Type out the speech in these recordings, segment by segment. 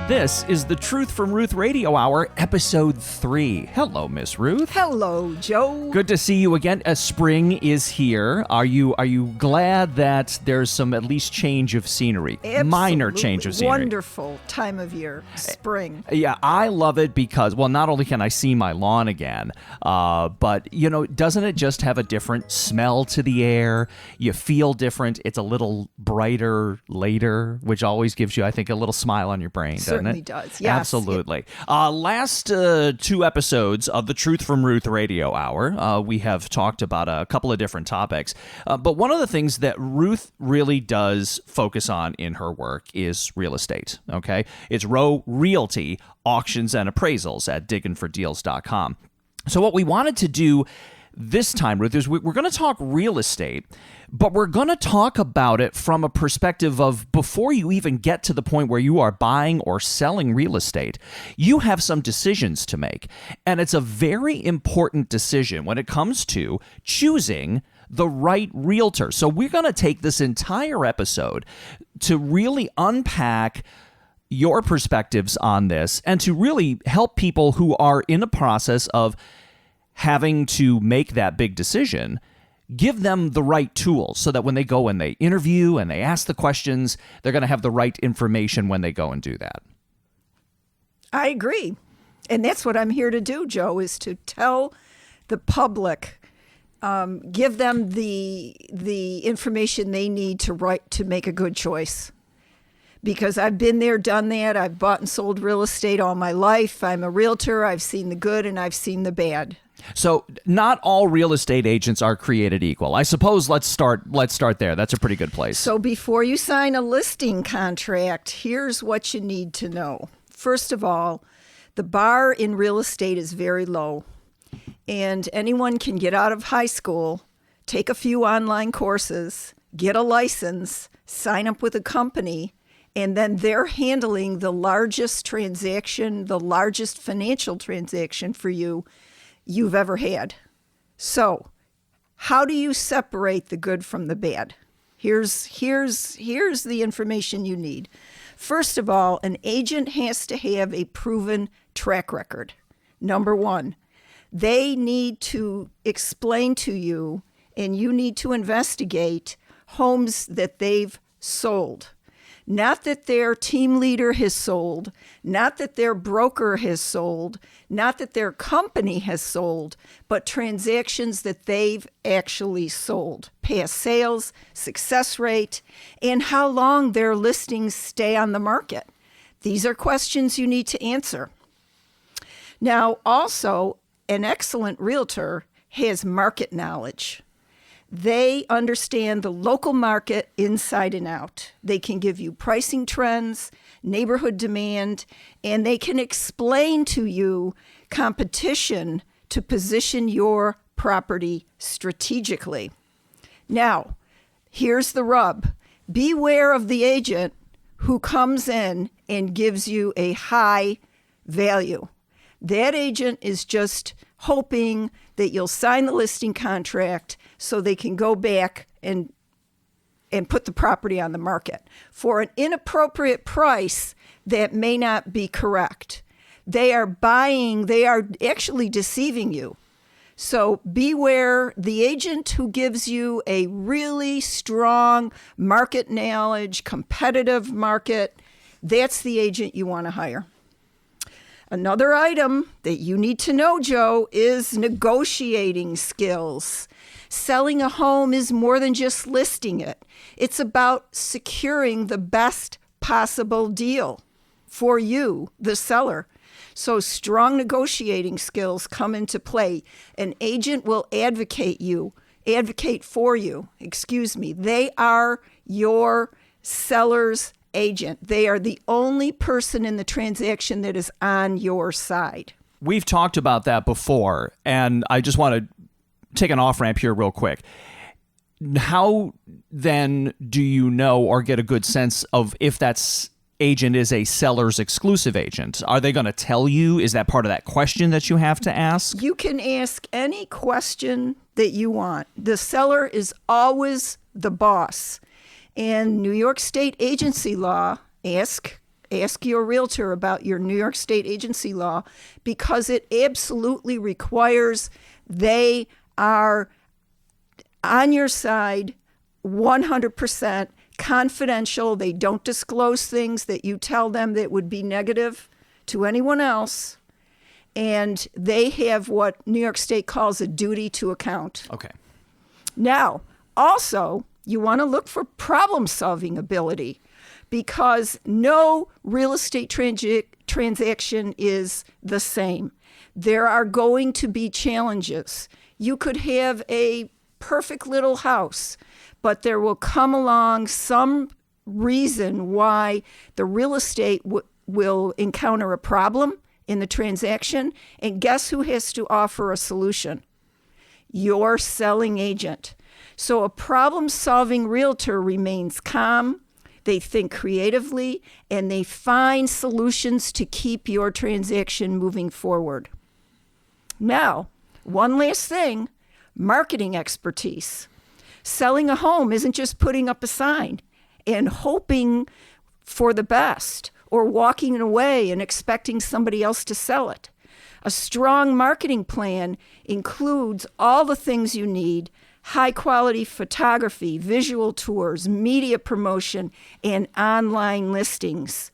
This is the Truth from Ruth Radio Hour, Episode 3. Hello, Miss Ruth. Hello, Joe. Good to see you again. Spring is here. Are you glad that there's some at least change of scenery? Absolutely. Minor change of scenery. Wonderful time of year, spring. Yeah, I love it because, well, not only can I see my lawn again, but, doesn't it just have a different smell to the air? You feel different. It's a little brighter later, which always gives you, I think, a little smile on your brain, doesn't Certainly it? does, yes. Absolutely. Last 2 episodes of the Truth from Ruth Radio Hour, we have talked about a couple of different topics, but one of the things that Ruth really does focus on in her work is real estate, okay? It's Rowe Realty, auctions and appraisals at digginfordeals.com. So what we wanted to do this time, Ruth, is we're going to talk real estate, but we're going to talk about it from a perspective of before you even get to the point where you are buying or selling real estate, you have some decisions to make. And it's a very important decision when it comes to choosing the right realtor. So we're going to take this entire episode to really unpack your perspectives on this and to really help people who are in a process of having to make that big decision, give them the right tools so that when they go and they interview and they ask the questions, they're going to have the right information when they go and do that. I agree. And that's what I'm here to do, Joe, is to tell the public, give them the information they need to make a good choice. Because I've been there, done that. I've bought and sold real estate all my life. I'm a realtor. I've seen the good and I've seen the bad. So not all real estate agents are created equal. I suppose let's start there. That's a pretty good place. So before you sign a listing contract, here's what you need to know. First of all, the bar in real estate is very low. And anyone can get out of high school, take a few online courses, get a license, sign up with a company, and then they're handling the largest transaction, the largest financial transaction for you've ever had. So, how do you separate the good from the bad? Here's the information you need. First of all, an agent has to have a proven track record. Number one, they need to explain to you, and you need to investigate homes that they've sold. Not that their team leader has sold, not that their broker has sold, not that their company has sold, but transactions that they've actually sold. Past sales, success rate, and how long their listings stay on the market. These are questions you need to answer. Now, also, an excellent realtor has market knowledge. They understand the local market inside and out. They can give you pricing trends, neighborhood demand, and they can explain to you competition to position your property strategically. Now, here's the rub. Beware of the agent who comes in and gives you a high value. That agent is just hoping that you'll sign the listing contract so they can go back and put the property on the market for an inappropriate price that may not be correct. They are actually deceiving you. So beware the agent who gives you a really strong market knowledge, competitive market. That's the agent you want to hire. Another item that you need to know, Joe, is negotiating skills. Selling a home is more than just listing it. It's about securing the best possible deal for you, the seller. So strong negotiating skills come into play. An agent will advocate for you. They are your seller's agent. They are the only person in the transaction that is on your side. We've talked about that before, and I just want to take an off-ramp here real quick. How then do you know or get a good sense of if that agent is a seller's exclusive agent? Are they going to tell you? Is that part of that question that you have to ask? You can ask any question that you want. The seller is always the boss. And New York State agency law Ask your realtor about your New York State agency law, because it absolutely requires they are on your side 100%, confidential. They don't disclose things that you tell them that would be negative to anyone else. And they have what New York State calls a duty to account. Okay. Now, also, you want to look for problem-solving ability, because no real estate transaction is the same. There are going to be challenges. You could have a perfect little house, but there will come along some reason why the real estate will encounter a problem in the transaction. And guess who has to offer a solution? Your selling agent. So a problem-solving realtor remains calm, they think creatively, and they find solutions to keep your transaction moving forward. Now, one last thing, marketing expertise. Selling a home isn't just putting up a sign and hoping for the best or walking away and expecting somebody else to sell it. A strong marketing plan includes all the things you need: high-quality photography, visual tours, media promotion, and online listings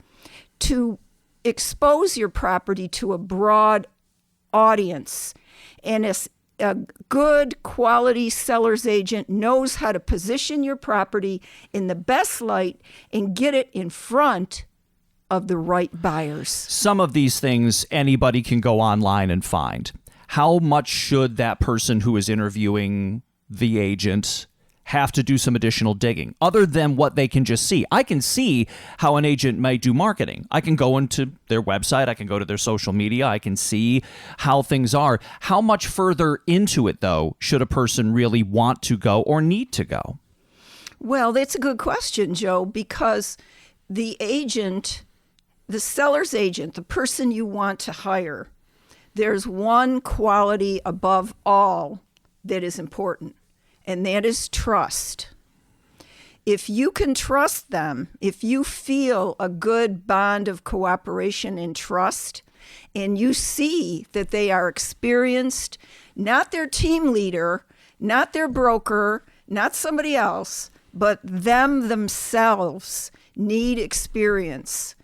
to expose your property to a broad audience. And a good quality seller's agent knows how to position your property in the best light and get it in front of the right buyers. Some of these things anybody can go online and find. How much should that person who is interviewing the agent have to do some additional digging other than what they can just see? I can see how an agent might do marketing. I can go into their website. I can go to their social media. I can see how things are. How much further into it, though, should a person really want to go or need to go? Well, that's a good question, Joe, because the agent, the seller's agent, the person you want to hire, there's one quality above all that is important, and that is trust. If you can trust them, if you feel a good bond of cooperation and trust, and you see that they are experienced, not their team leader, not their broker, not somebody else, but them themselves need experience.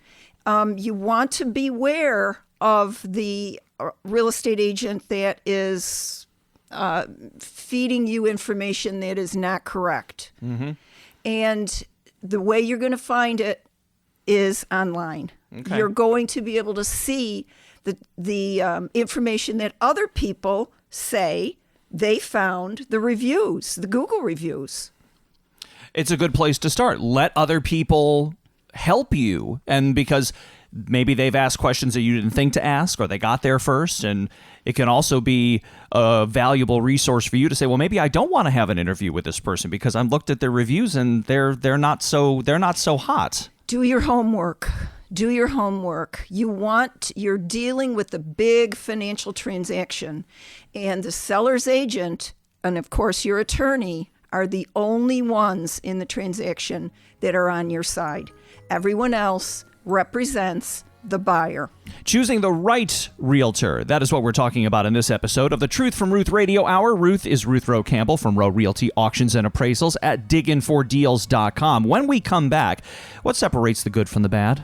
You want to beware of the real estate agent that is feeding you information that is not correct. Mm-hmm. And the way you're going to find it is online. Okay. You're going to be able to see the information that other people say they found, the reviews, the Google reviews. It's a good place to start. Let other people help you. And because maybe they've asked questions that you didn't think to ask, or they got there first. And it can also be a valuable resource for you to say, well, maybe I don't want to have an interview with this person because I've looked at their reviews and they're not so hot. Do your homework. Do your homework. You're dealing with a big financial transaction, and the seller's agent, and of course your attorney, are the only ones in the transaction that are on your side. Everyone else represents the buyer. Choosing the right realtor. That is what we're talking about in this episode of the Truth from Ruth Radio Hour. Ruth is Ruth Rowe Campbell from Rowe Realty Auctions and Appraisals at diginfordeals.com. When we come back, what separates the good from the bad?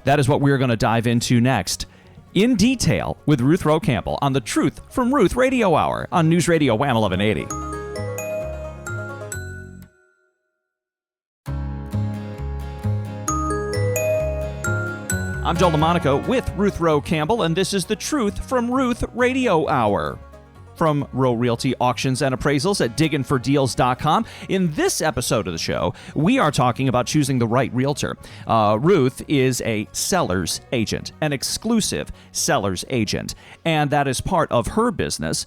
That is what we're going to dive into next in detail with Ruth Rowe Campbell on the Truth from Ruth Radio Hour on NewsRadio WHAM 1180. I'm Joel DeMonico with Ruth Rowe Campbell, and this is the Truth from Ruth Radio Hour from Rowe Realty Auctions and Appraisals at diginfordeals.com. In this episode of the show, we are talking about choosing the right realtor. Ruth is a seller's agent, an exclusive seller's agent, and that is part of her business.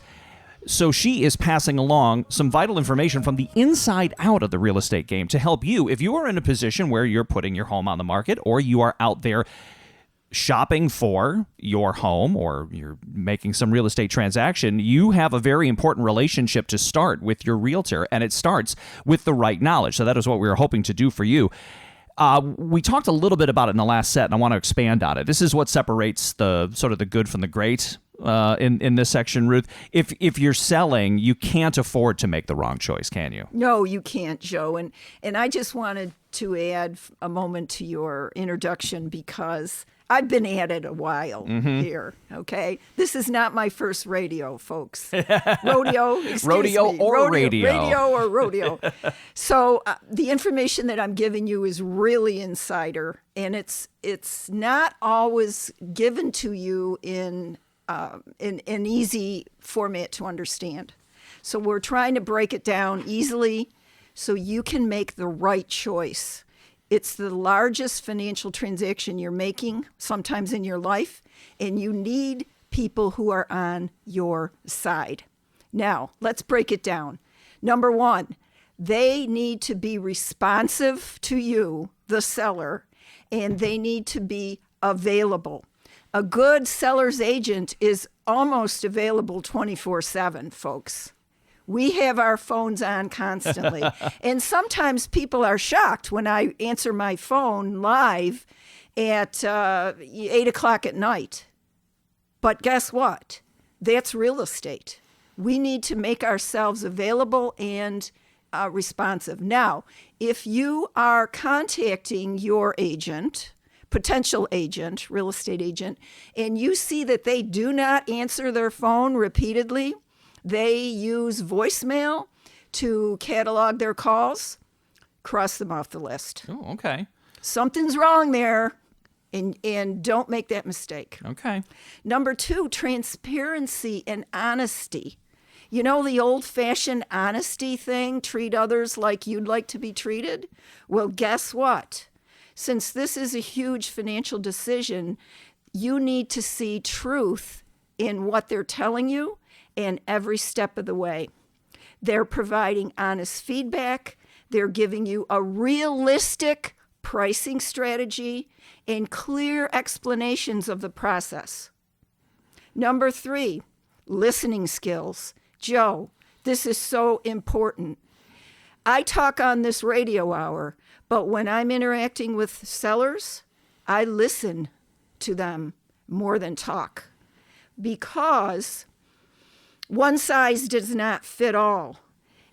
So she is passing along some vital information from the inside out of the real estate game to help you if you are in a position where you're putting your home on the market, or you are out there shopping for your home, or you're making some real estate transaction. You have a very important relationship to start with your realtor, and it starts with the right knowledge. So that is what we're hoping to do for you. We talked a little bit about it in the last set, and I want to expand on it. This is what separates the sort of the good from the great in this section, Ruth. If you're selling, you can't afford to make the wrong choice, can you? No, you can't, Joe. And I just wanted to add a moment to your introduction because I've been at it a while here, okay? This is not my first radio, folks. Rodeo or radio. Radio or rodeo. So the information that I'm giving you is really insider, and it's not always given to you in an easy format to understand. So we're trying to break it down easily so you can make the right choice. It's the largest financial transaction you're making sometimes in your life, and you need people who are on your side. Now, let's break it down. Number one, they need to be responsive to you, the seller, and they need to be available. A good seller's agent is almost available 24/7, folks. We have our phones on constantly. And sometimes people are shocked when I answer my phone live at 8 o'clock at night. But guess what? That's real estate. We need to make ourselves available and responsive. Now, if you are contacting your agent, potential agent, real estate agent, and you see that they do not answer their phone repeatedly, they use voicemail to catalog their calls, cross them off the list. Oh, okay. Something's wrong there, and don't make that mistake. Okay. Number two, transparency and honesty. You know the old-fashioned honesty thing, treat others like you'd like to be treated? Well, guess what? Since this is a huge financial decision, you need to see truth in what they're telling you and every step of the way. They're providing honest feedback. They're giving you a realistic pricing strategy and clear explanations of the process. Number three, listening skills. Joe, this is so important. I talk on this radio hour, but when I'm interacting with sellers, I listen to them more than talk, because one size does not fit all,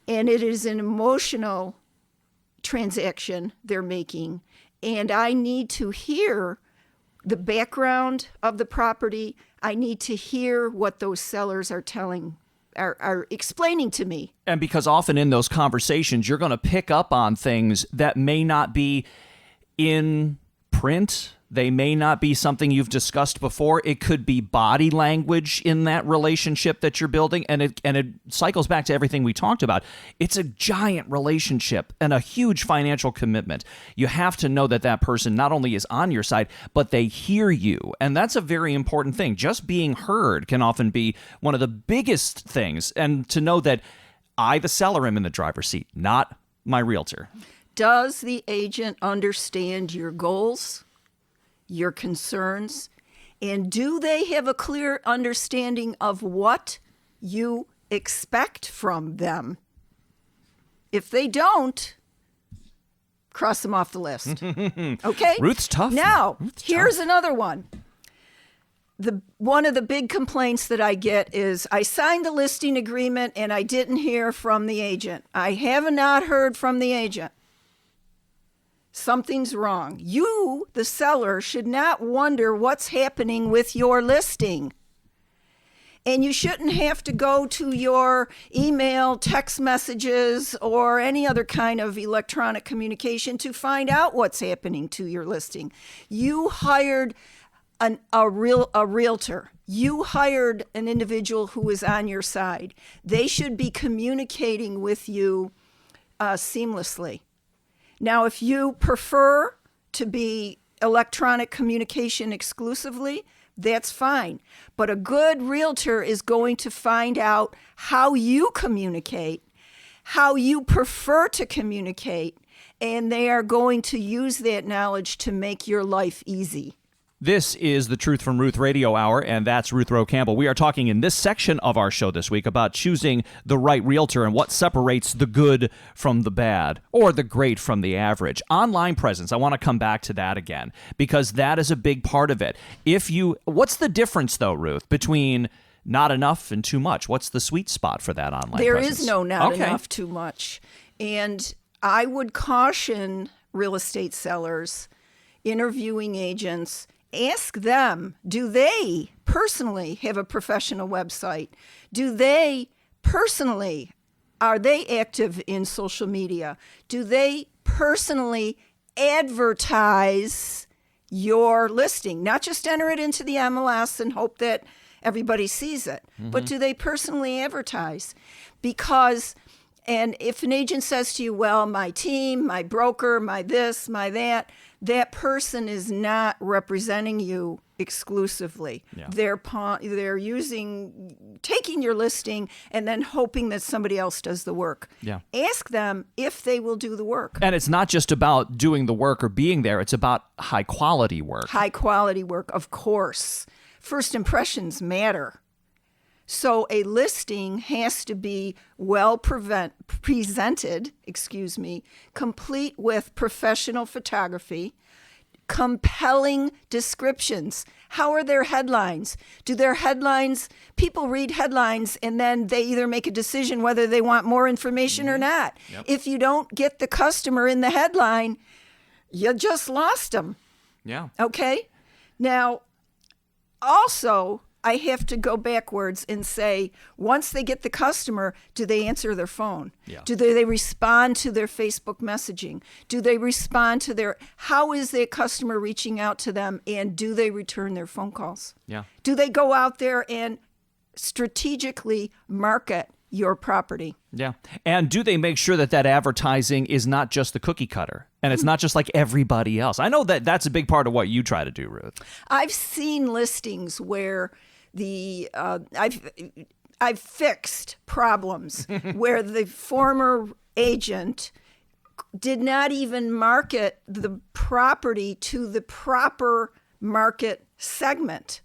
and it is an emotional transaction they're making, and I need to hear the background of the property. I need to hear what those sellers are explaining to me. And because often in those conversations, you're going to pick up on things that may not be in print. They may not be something you've discussed before. It could be body language in that relationship that you're building. And it cycles back to everything we talked about. It's a giant relationship and a huge financial commitment. You have to know that that person not only is on your side, but they hear you. And that's a very important thing. Just being heard can often be one of the biggest things. And to know that I, the seller, am in the driver's seat, not my realtor. Does the agent understand your goals, your concerns, and do they have a clear understanding of what you expect from them? If they don't, cross them off the list. Okay? Ruth's tough. Now, Ruth's here's tough. another one. One of the big complaints that I get is, I signed the listing agreement and I didn't hear from the agent. I have not heard from the agent. Something's wrong. You, the seller, should not wonder what's happening with your listing. And you shouldn't have to go to your email, text messages, or any other kind of electronic communication to find out what's happening to your listing. You hired a realtor. You hired an individual who is on your side. They should be communicating with you seamlessly. Now, if you prefer to be electronic communication exclusively, that's fine. But a good realtor is going to find out how you communicate, how you prefer to communicate, and they are going to use that knowledge to make your life easy. This is the Truth from Ruth Radio Hour, and that's Ruth Rowe Campbell. We are talking in this section of our show this week about choosing the right realtor and what separates the good from the bad, or the great from the average. Online presence, I want to come back to that again, because that is a big part of it. What's the difference, though, Ruth, between not enough and too much? What's the sweet spot for that online There presence? is no not enough, too much. And I would caution real estate sellers, interviewing agents, ask them, do they personally have a professional website? Are they active in social media? Do they personally advertise your listing? Not just enter it into the MLS and hope that everybody sees it, but do they personally advertise? And if an agent says to you, well, my team, my broker, my this, my that person is not representing you exclusively. Yeah. They're taking your listing and then hoping that somebody else does the work. Yeah. Ask them if they will do the work. And it's not just about doing the work or being there. It's about high quality work. High quality work, of course. First impressions matter. So a listing has to be well presented, complete with professional photography, compelling descriptions. How are their headlines? People read headlines and then they either make a decision whether they want more information or not. Yep. If you don't get the customer in the headline, you just lost them. Yeah. Okay? Now, also, I have to go backwards and say, once they get the customer, do they answer their phone? Yeah. Do they respond to their Facebook messaging? Do they respond to how is their customer reaching out to them, and do they return their phone calls? Yeah. Do they go out there and strategically market your property? Yeah. And do they make sure that advertising is not just the cookie cutter and it's not just like everybody else? I know that that's a big part of what you try to do, Ruth. I've seen listings where I've fixed problems where the former agent did not even market the property to the proper market segment.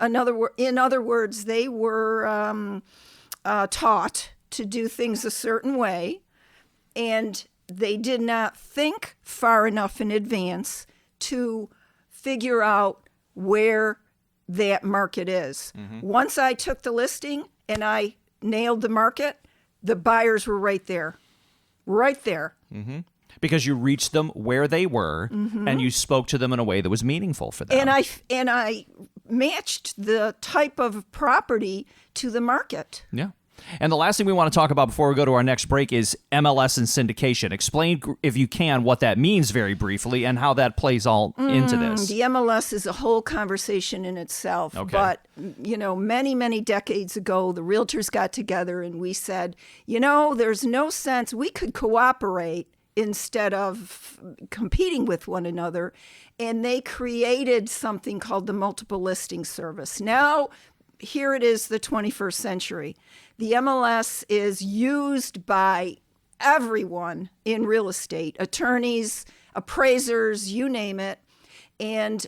In other words, they were taught to do things a certain way, and they did not think far enough in advance to figure out where that market is. Mm-hmm. Once I took the listing and I nailed the market, the buyers were right there. Mm-hmm. Because you reached them where they were, and you spoke to them in a way that was meaningful for them. And I matched the type of property to the market. Yeah. And the last thing we want to talk about before we go to our next break is MLS and syndication. Explain, if you can, what that means very briefly and how that plays all into this. The MLS is a whole conversation in itself. Okay. But, many, many decades ago, the realtors got together and we said, there's no sense. We could cooperate instead of competing with one another. And they created something called the multiple listing service. Now, here it is, the 21st century. The MLS is used by everyone in real estate, attorneys, appraisers, you name it. And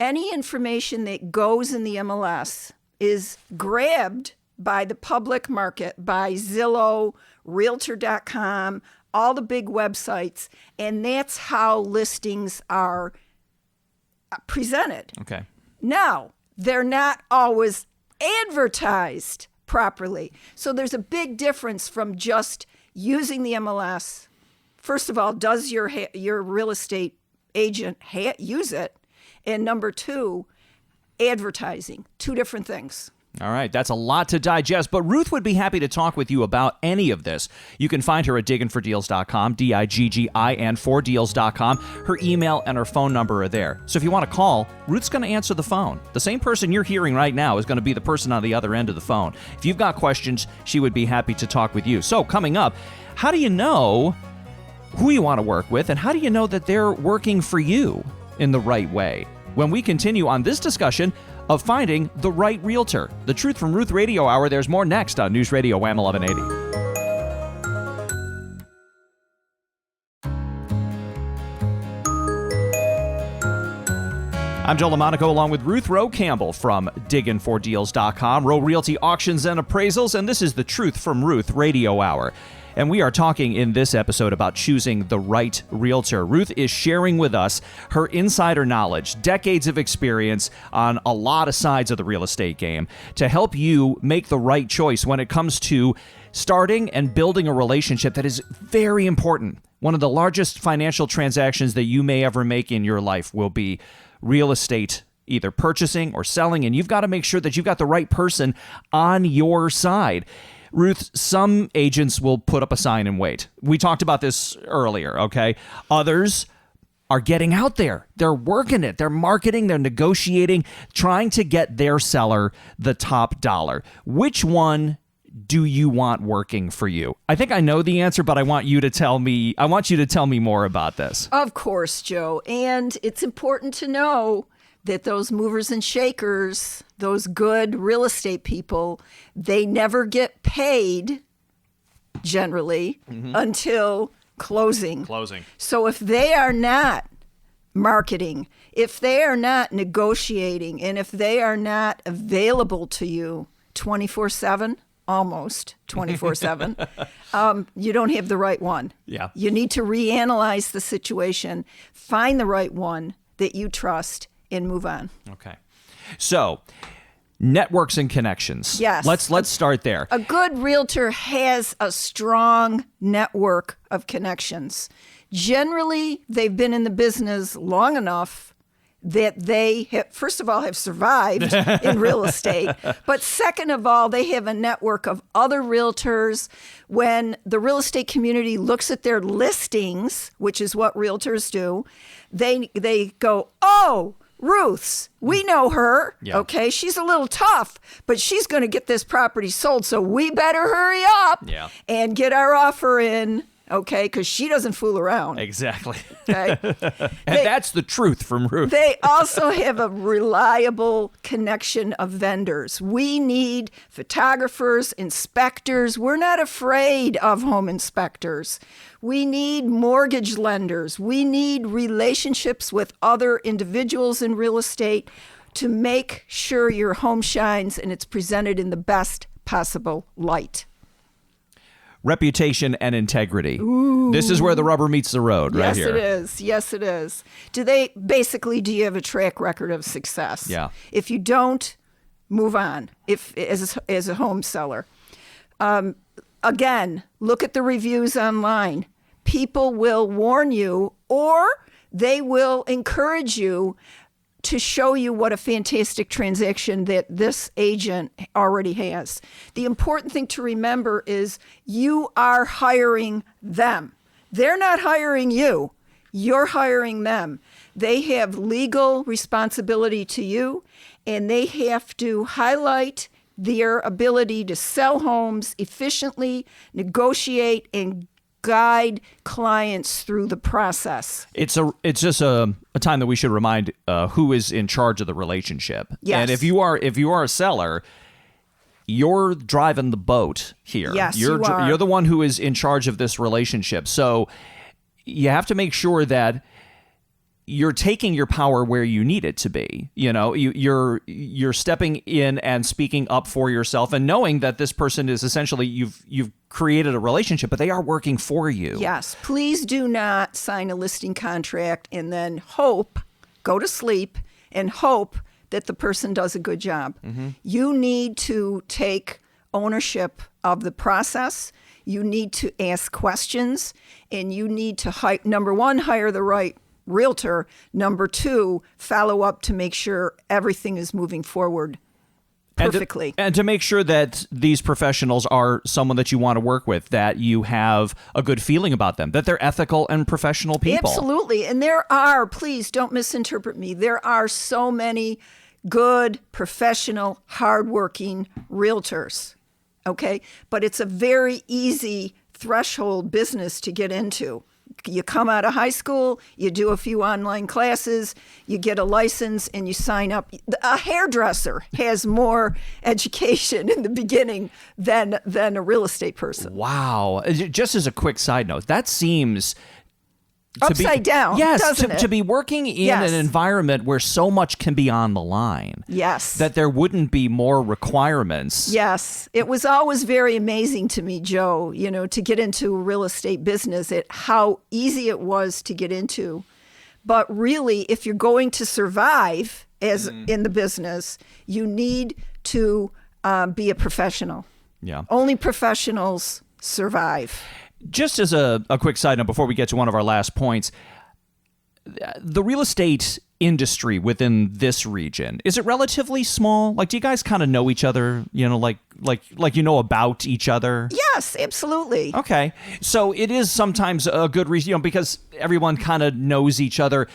any information that goes in the MLS is grabbed by the public market, by Zillow, Realtor.com, all the big websites, and that's how listings are presented. Okay. Now, they're not always advertised properly. So there's a big difference from just using the MLS. First of all, does your real estate agent use it? And number two, advertising. Two different things. All right, that's a lot to digest, but Ruth would be happy to talk with you about any of this. You can find her at digginfordeals.com, DIGGIN4deals.com. Her email and her phone number are there. So if you want to call, Ruth's going to answer the phone. The same person you're hearing right now is going to be the person on the other end of the phone. If you've got questions, she would be happy to talk with you. So coming up, how do you know who you want to work with, and how do you know that they're working for you in the right way? When we continue on this discussion of finding the right realtor. The Truth from Ruth Radio Hour. There's more next on News Radio WHAM 1180. I'm Joe LaMonaco along with Ruth Rowe Campbell from digginfordeals.com, Rowe Realty Auctions and Appraisals, and this is the Truth from Ruth Radio Hour. And we are talking in this episode about choosing the right realtor. Ruth is sharing with us her insider knowledge, decades of experience on a lot of sides of the real estate game to help you make the right choice when it comes to starting and building a relationship that is very important. One of the largest financial transactions that you may ever make in your life will be real estate, either purchasing or selling, and you've got to make sure that you've got the right person on your side. Ruth, some agents will put up a sign and wait. We talked about this earlier, okay? Others are getting out there. They're working it. They're marketing, they're negotiating, trying to get their seller the top dollar. Which one do you want working for you? I think I know the answer, but I want you to tell me more about this. Of course, Joe. And it's important to know that those movers and shakers, those good real estate people, they never get paid generally until closing. So if they are not marketing, if they are not negotiating, and if they are not available to you 24/7, almost 24/7, you don't have the right one. Yeah. You need to reanalyze the situation, find the right one that you trust, and move on. Okay. So, networks and connections. Yes. Let's start there. A good realtor has a strong network of connections. Generally, they've been in the business long enough that they have, first of all, have survived in real estate. But second of all, they have a network of other realtors. When the real estate community looks at their listings, which is what realtors do, they go, oh, Ruth's, we know her. Yeah. Okay, she's a little tough, but she's going to get this property sold, so we better hurry up and get our offer in. Okay, because she doesn't fool around. Exactly. Okay, and that's the truth from Ruth. They also have a reliable connection of vendors. We need photographers, inspectors. We're not afraid of home inspectors. We need mortgage lenders. We need relationships with other individuals in real estate to make sure your home shines and it's presented in the best possible light. Reputation and integrity. Ooh. This is where the rubber meets the road, right here. Yes, it is. Do you have a track record of success? Yeah. If you don't, move on. If as a home seller. Again, look at the reviews online. People will warn you or they will encourage you to show you what a fantastic transaction that this agent already has. The important thing to remember is you are hiring them. They're not hiring you. You're hiring them. They have legal responsibility to you, and they have to highlight their ability to sell homes efficiently, negotiate, and guide clients through the process. It's just a time that we should remind who is in charge of the relationship. Yes. And if you are a seller, you're driving the boat here. Yes, you are. You're the one who is in charge of this relationship. So you have to make sure that you're taking your power where you need it to be. You know, you're stepping in and speaking up for yourself and knowing that this person is essentially you've created a relationship, but they are working for you. Yes. Please do not sign a listing contract and then go to sleep and hope that the person does a good job. Mm-hmm. You need to take ownership of the process. You need to ask questions, and you need to, number one, hire the right realtor. Number two, follow up to make sure everything is moving forward perfectly. And to make sure that these professionals are someone that you want to work with, that you have a good feeling about them, that they're ethical and professional people. Absolutely. And please don't misinterpret me, there are so many good, professional, hardworking realtors. Okay? But it's a very easy threshold business to get into. You come out of high school, you do a few online classes, you get a license, and you sign up. A hairdresser has more education in the beginning than a real estate person. Wow. Just as a quick side note, that seems Upside down, yes, doesn't it? To be working in an environment where so much can be on the line. Yes. That there wouldn't be more requirements. Yes. It was always very amazing to me, Joe, to get into real estate business, how easy it was to get into. But really, if you're going to survive as in the business, you need to be a professional. Yeah. Only professionals survive. Just as a quick side note before we get to one of our last points, the real estate industry within this region, is it relatively small? Like, do you guys kind of know each other, like about each other? Yes, absolutely. Okay. So it is sometimes a good reason, because everyone kind of knows each other.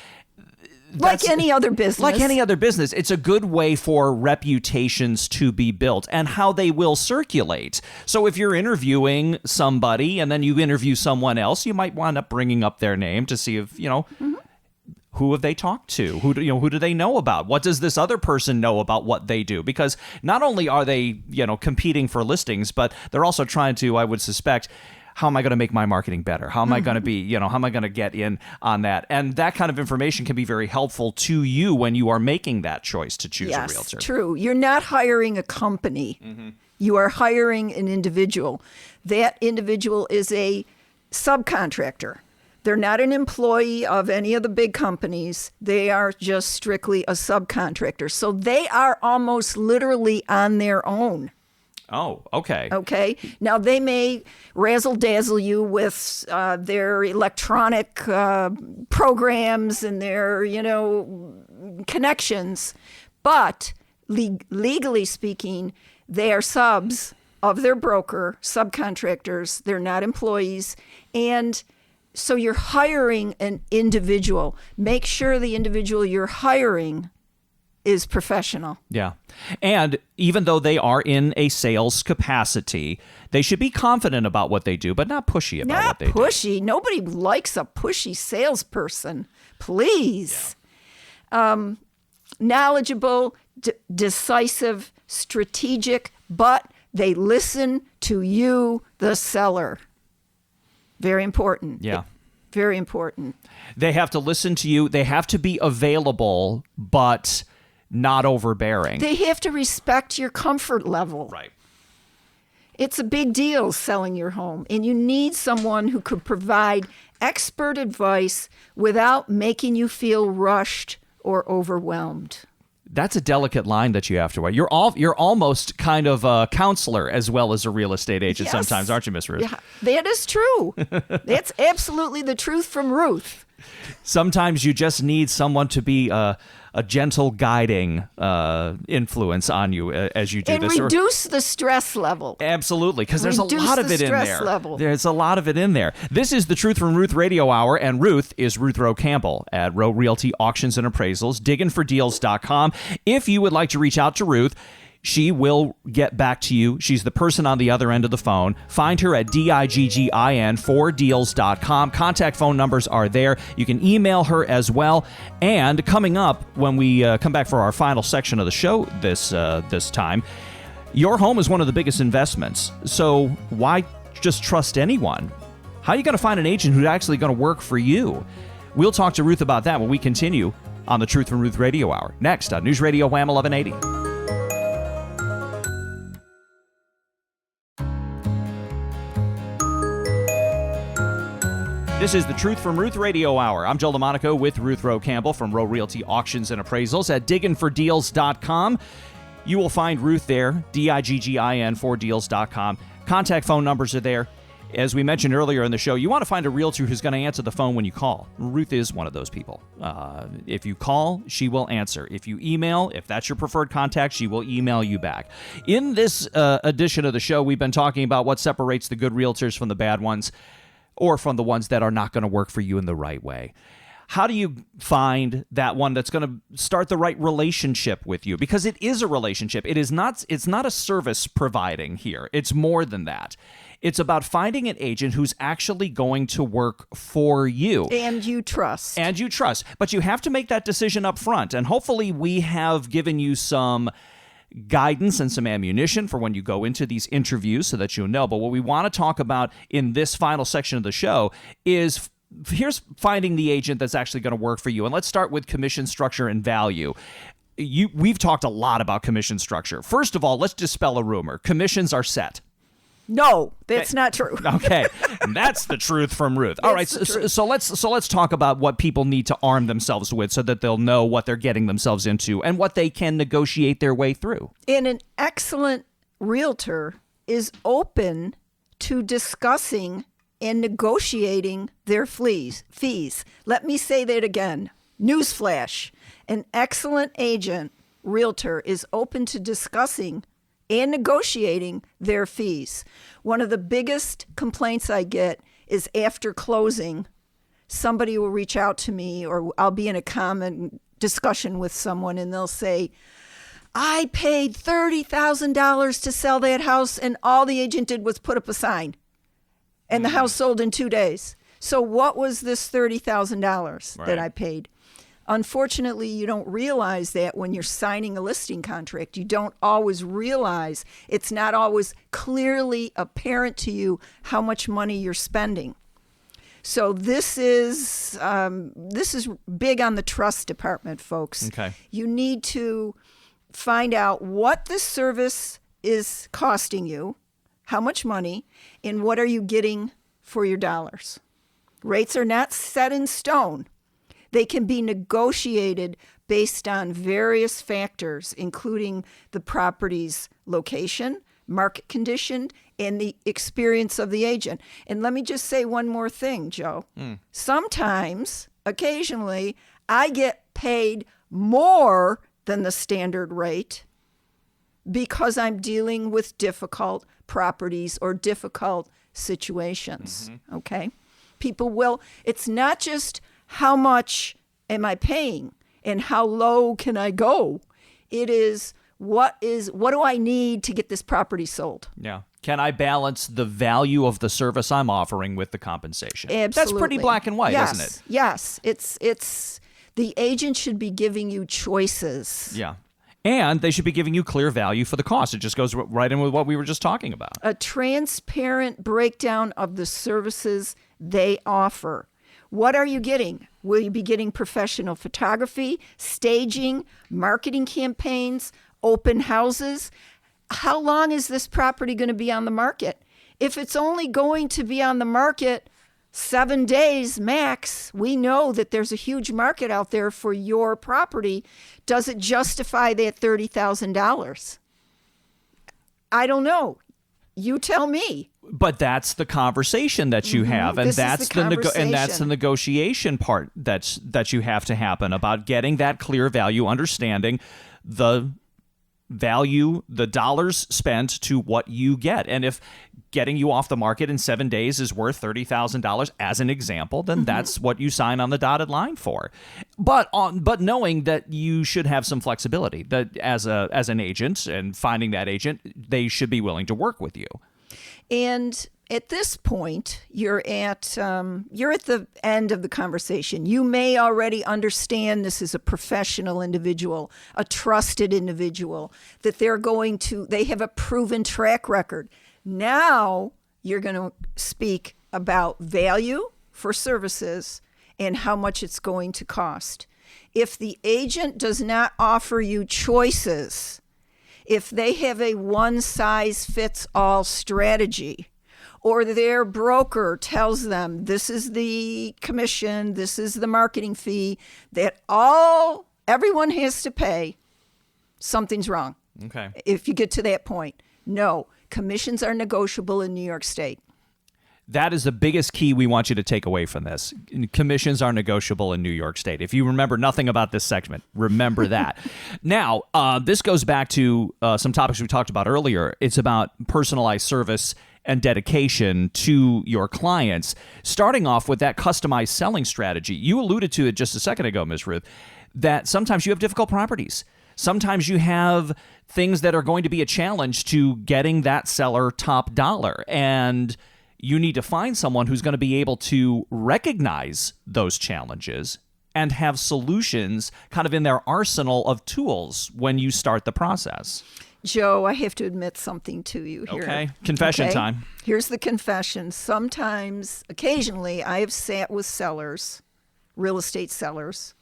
Like any other business. Like any other business. It's a good way for reputations to be built and how they will circulate. So if you're interviewing somebody and then you interview someone else, you might wind up bringing up their name to see if, who have they talked to? Who do they know about? What does this other person know about what they do? Because not only are they, competing for listings, but they're also trying to, I would suspect, how am I going to make my marketing better? How am I going to be, how am I going to get in on that? And that kind of information can be very helpful to you when you are making that choice to choose a realtor. Yes, true. You're not hiring a company. You are hiring an individual. That individual is a subcontractor. They're not an employee of any of the big companies. They are just strictly a subcontractor. So they are almost literally on their own. Oh, okay. Okay. Now, they may razzle-dazzle you with their electronic programs and their, connections. But legally speaking, they are subs of their broker, subcontractors. They're not employees. And so you're hiring an individual. Make sure the individual you're hiring is professional. Yeah. And even though they are in a sales capacity, they should be confident about what they do, but not pushy about what they do. Not pushy. Nobody likes a pushy salesperson. Please. Yeah. Knowledgeable, decisive, strategic, but they listen to you, the seller. Very important. Yeah. Very important. They have to listen to you. They have to be available, but not overbearing. They have to respect your comfort level. Right. It's a big deal selling your home, and you need someone who could provide expert advice without making you feel rushed or overwhelmed. That's a delicate line that you have to wear. You're almost kind of a counselor as well as a real estate agent sometimes, aren't you, Miss Ruth? Yeah, that is true. That's absolutely the truth from Ruth. Sometimes you just need someone to be a gentle guiding influence on you as you do and this. And reduce the stress level. Absolutely, because there's a lot of it in there. Level. There's a lot of it in there. This is the Truth from Ruth Radio Hour, and Ruth is Ruth Rowe Campbell at Rowe Realty Auctions and Appraisals, digginfordeals.com. If you would like to reach out to Ruth, she will get back to you. She's the person on the other end of the phone. Find her at diggin4deals.com. Contact phone numbers are there. You can email her as well. And coming up, when we come back for our final section of the show this time, your home is one of the biggest investments. So why just trust anyone? How are you going to find an agent who's actually going to work for you? We'll talk to Ruth about that when we continue on the Truth from Ruth Radio Hour. Next on News Radio WHAM 1180. This is the Truth from Ruth Radio Hour. I'm Joe LaMonaco with Ruth Rowe Campbell from Rowe Realty Auctions and Appraisals at digginfordeals.com. You will find Ruth there, diggin4deals.com. Contact phone numbers are there. As we mentioned earlier in the show, you want to find a realtor who's going to answer the phone when you call. Ruth is one of those people. If you call, she will answer. If you email, if that's your preferred contact, she will email you back. In this edition of the show, we've been talking about what separates the good realtors from the bad ones, or from the ones that are not going to work for you in the right way. How do you find that one that's going to start the right relationship with you? Because it is a relationship. It's not a service providing here. It's more than that. It's about finding an agent who's actually going to work for you. And you trust. But you have to make that decision up front. And hopefully we have given you some guidance and some ammunition for when you go into these interviews so that you'll know. But what we want to talk about in this final section of the show is here's finding the agent that's actually going to work for you. And let's start with commission structure and value. We've talked a lot about commission structure. First of all, let's dispel a rumor. Commissions are set. No, that's not true. Okay, and that's the truth from Ruth. All right, so let's talk about what people need to arm themselves with so that they'll know what they're getting themselves into and what they can negotiate their way through. And an excellent realtor is open to discussing and negotiating their fees. Let me say that again. Newsflash. An excellent agent, realtor, is open to discussing and negotiating their fees. One of the biggest complaints I get is after closing, somebody will reach out to me, or I'll be in a common discussion with someone and they'll say, I paid $30,000 to sell that house and all the agent did was put up a sign and the house sold in 2 days. So what was this $30,000 that I paid? Unfortunately, you don't realize that when you're signing a listing contract. You don't always realize, it's not always clearly apparent to you how much money you're spending. So this is big on the trust department, folks. Okay. You need to find out what the service is costing you, how much money, and what are you getting for your dollars. Rates are not set in stone. They can be negotiated based on various factors, including the property's location, market condition, and the experience of the agent. And let me just say one more thing, Joe. Sometimes, occasionally, I get paid more than the standard rate because I'm dealing with difficult properties or difficult situations, okay? People will, it's not just how much am I paying and how low can I go? It is what do I need to get this property sold? Yeah. Can I balance the value of the service I'm offering with the compensation? Absolutely. That's pretty black and white, yes, isn't it? Yes. It's the agent should be giving you choices. Yeah. And they should be giving you clear value for the cost. It just goes right in with what we were just talking about. A transparent breakdown of the services they offer. What are you getting? Will you be getting professional photography, staging, marketing campaigns, open houses? How long is this property going to be on the market? If it's only going to be on the market 7 days max, we know that there's a huge market out there for your property. Does it justify that $30,000? I don't know. You tell me. But that's the conversation that you have, and that's the negotiation part that you have to happen about getting that clear value, understanding the value, the dollars spent to what you get. And if getting you off the market in 7 days is worth $30,000 as an example, then that's what you sign on the dotted line for. But knowing that you should have some flexibility, that as an agent and finding that agent, they should be willing to work with you. And at this point, you're at the end of the conversation. You may already understand this is a professional individual, a trusted individual, that they have a proven track record. Now you're going to speak about value for services and how much it's going to cost. If the agent does not offer you choices, if they have a one-size-fits-all strategy, or their broker tells them this is the commission, this is the marketing fee, that everyone has to pay, something's wrong. Okay. If you get to that point. No, commissions are negotiable in New York State. That is the biggest key we want you to take away from this. Commissions are negotiable in New York State. If you remember nothing about this segment, remember that. Now, this goes back to some topics we talked about earlier. It's about personalized service and dedication to your clients, starting off with that customized selling strategy. You alluded to it just a second ago, Ms. Ruth, that sometimes you have difficult properties. Sometimes you have things that are going to be a challenge to getting that seller top dollar, and you need to find someone who's going to be able to recognize those challenges and have solutions kind of in their arsenal of tools when you start the process. Joe, I have to admit something to you here. Okay. Confession time. Here's the confession. Occasionally, I have sat with sellers, real estate sellers,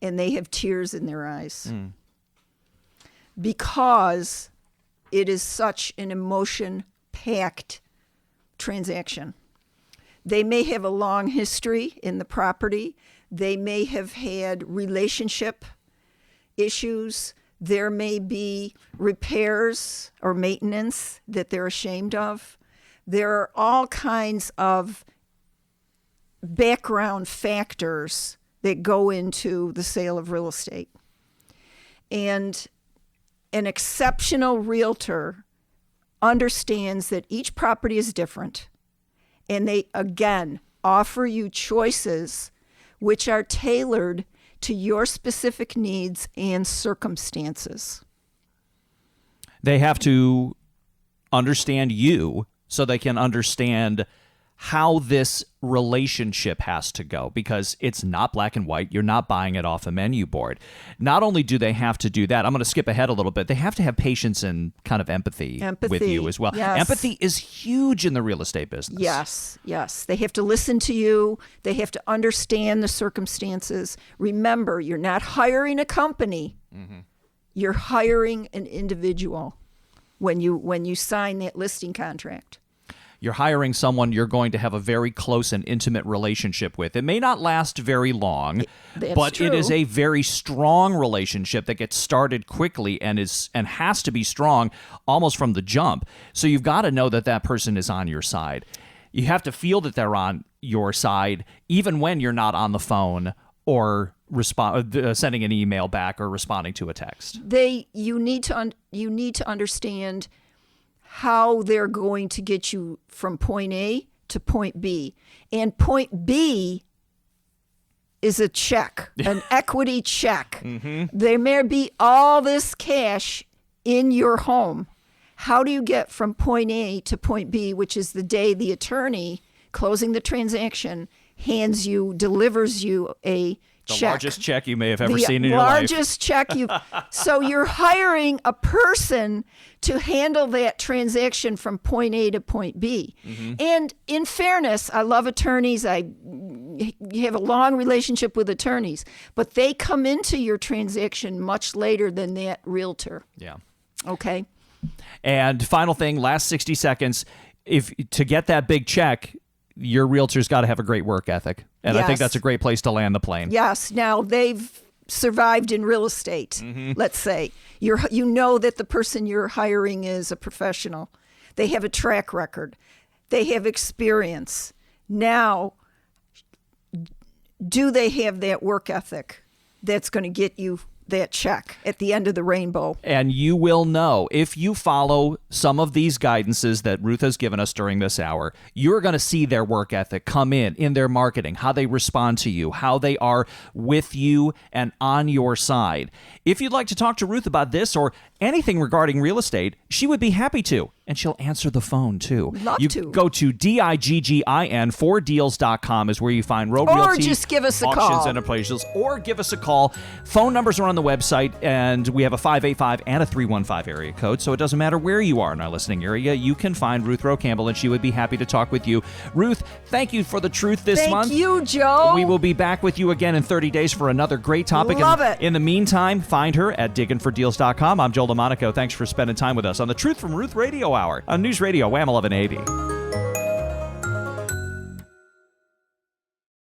and they have tears in their eyes because it is such an emotion-packed transaction. They may have a long history in the property. They may have had relationship issues. There may be repairs or maintenance that they're ashamed of. There are all kinds of background factors that go into the sale of real estate. And an exceptional realtor understands that each property is different. And they, again, offer you choices which are tailored to your specific needs and circumstances. They have to understand you so they can understand how this relationship has to go, because it's not black and white. You're not buying it off a menu board. Not only do they have to do that, I'm going to skip ahead a little bit, they have to have patience and kind of empathy with you as well. Yes. Empathy is huge in the real estate business. Yes. They have to listen to you. They have to understand the circumstances. Remember, you're not hiring a company. You're hiring an individual when you sign that listing contract. You're hiring someone you're going to have a very close and intimate relationship with. It may not last very long, but true. It is a very strong relationship that gets started quickly and has to be strong almost from the jump. So you've got to know that that person is on your side. You have to feel that they're on your side even when you're not on the phone or sending an email back or responding to a text. You need to understand how they're going to get you from point A to point B. And point B is a check, an equity check. There may be all this cash in your home. How do you get from point A to point B, which is the day the attorney closing the transaction delivers you a check. The largest check you may have ever seen in your life. The largest check you. So you're hiring a person to handle that transaction from point A to point B. And in fairness, I love attorneys. I have a long relationship with attorneys, but they come into your transaction much later than that realtor. Yeah. Okay. And final thing, last 60 seconds, to get that big check, your realtor's got to have a great work ethic. And I think that's a great place to land the plane. Yes. Now, they've survived in real estate, let's say. You know that the person you're hiring is a professional. They have a track record. They have experience. Now, do they have that work ethic that's going to get you that check at the end of the rainbow? And you will know if you follow some of these guidances that Ruth has given us during this hour. You're going to see their work ethic come in their marketing, how they respond to you, how they are with you and on your side. If you'd like to talk to Ruth about this or anything regarding real estate, she would be happy to. And she'll answer the phone, too. Love to. Go to DIGGIN4deals.com is where you find Rowe Realty. Or just give us a auctions call. And appraisals. Or give us a call. Phone numbers are on the website, and we have a 585 and a 315 area code, so it doesn't matter where you are in our listening area. You can find Ruth Rowe Campbell, and she would be happy to talk with you. Ruth, thank you for the truth this month. Thank you, Joe. We will be back with you again in 30 days for another great topic. Love it. In the meantime, find her at digginfordeals.com. I'm Joel DeMonico. Thanks for spending time with us on The Truth from Ruth Radio Hour on News Radio WHAM 1180.